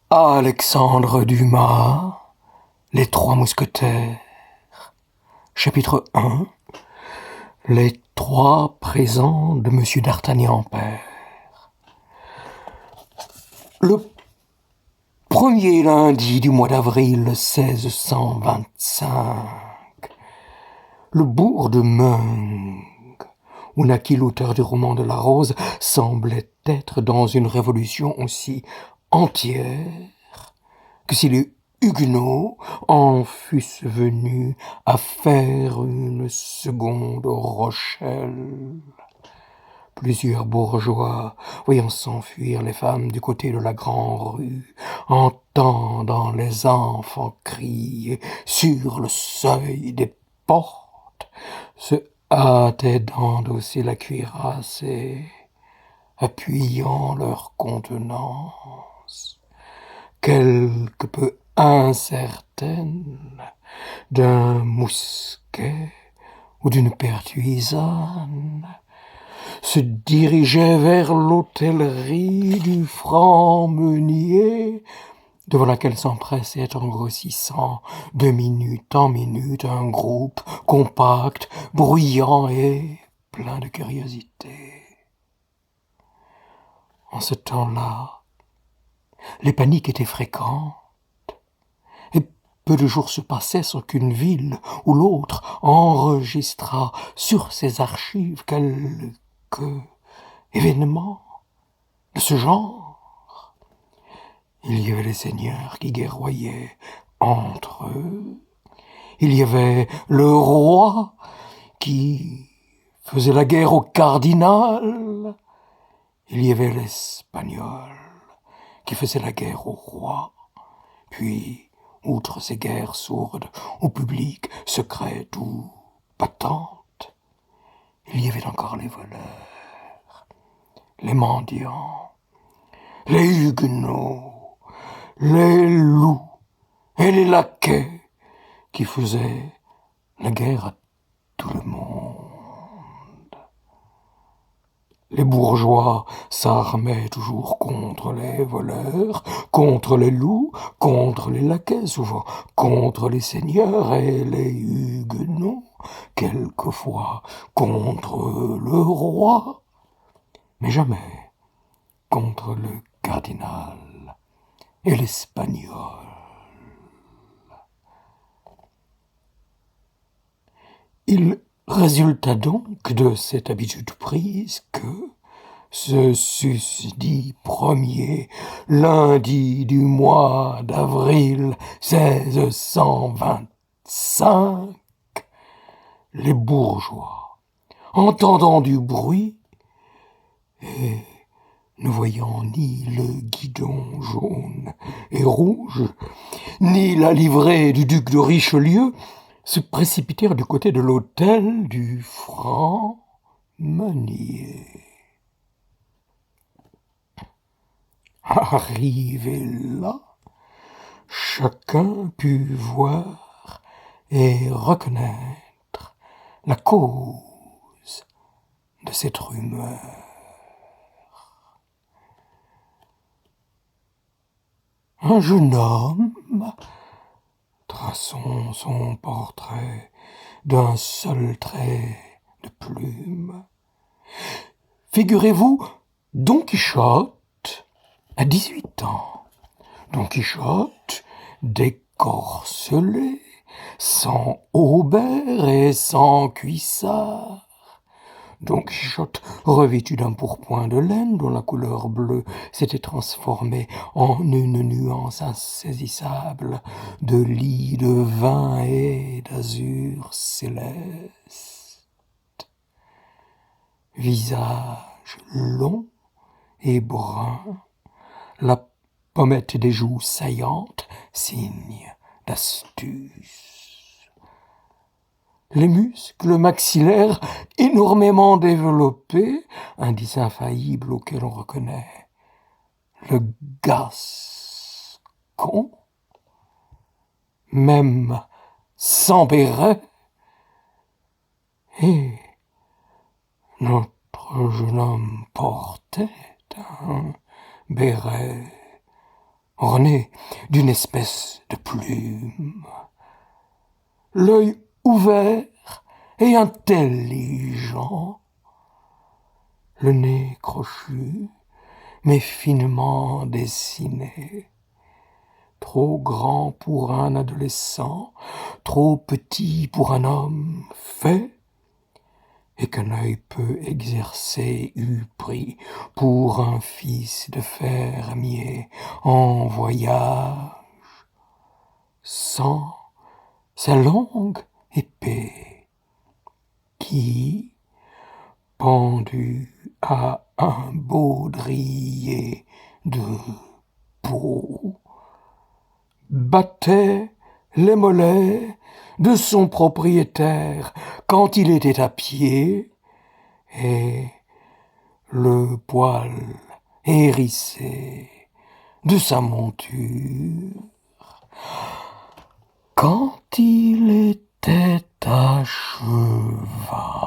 Alexandre Dumas, Les Trois Mousquetaires, chapitre 1, Les trois présents de Monsieur d'Artagnan père. Le premier lundi du mois d'avril 1625, le bourg de Meung, où naquit l'auteur du roman de la Rose, semblait être dans une révolution aussi entière que si les Huguenots en fussent venus à faire une seconde Rochelle. Plusieurs bourgeois, voyant s'enfuir les femmes du côté de la grande-rue, entendant les enfants crier sur le seuil des portes, se hâtaient d'endosser la cuirasse et, appuyant leur contenance, quelque peu incertaine, d'un mousquet ou d'une pertuisane, se dirigeait vers l'hôtellerie du franc-meunier, devant laquelle s'empressait en grossissant de minute en minute un groupe compact, bruyant et plein de curiosité. En ce temps-là, les paniques étaient fréquentes, et peu de jours se passaient sans qu'une ville ou l'autre enregistrât sur ses archives quelque événement de ce genre. Il y avait les seigneurs qui guerroyaient entre eux, il y avait le roi qui faisait la guerre au cardinal, il y avait l'Espagnol qui faisait la guerre au roi, puis, outre ces guerres sourdes, au public, secrètes ou patentes, il y avait encore les voleurs, les mendiants, les huguenots, les loups et les laquais qui faisaient la guerre à tout le monde. Les bourgeois s'armaient toujours contre les voleurs, contre les loups, contre les laquais, souvent contre les seigneurs et les huguenots, quelquefois contre le roi, mais jamais contre le cardinal et l'espagnol. Il résulta donc de cette habitude prise que ce susdit premier lundi du mois d'avril 1625, les bourgeois, entendant du bruit et ne voyant ni le guidon jaune et rouge, ni la livrée du duc de Richelieu, se précipitèrent du côté de l'hôtel du franc-meunier. Arrivé là, chacun put voir et reconnaître la cause de cette rumeur. Un jeune homme, traçant son portrait d'un seul trait de plume. Figurez-vous Don Quichotte à 18 ans. Don Quichotte décorcelé, sans aubert et sans cuissard. Don Quichotte, revêtu d'un pourpoint de laine dont la couleur bleue s'était transformée en une nuance insaisissable de lis de vin et d'azur céleste. Visage long et brun, la pommette des joues saillantes, signe d'astuce. Les muscles maxillaires énormément développés, indice infaillible auquel on reconnaît le Gascon, même sans béret, et notre jeune homme portait un béret orné d'une espèce de plume, l'œil ouvert et intelligent, le nez crochu, mais finement dessiné, trop grand pour un adolescent, trop petit pour un homme fait, et qu'un œil peu exercé eût pris pour un fils de fermier en voyage, sans sa longue épée, qui, pendue à un baudrier de peau, battait les mollets de son propriétaire quand il était à pied, et le poil hérissé de sa monture quand il était à cheval.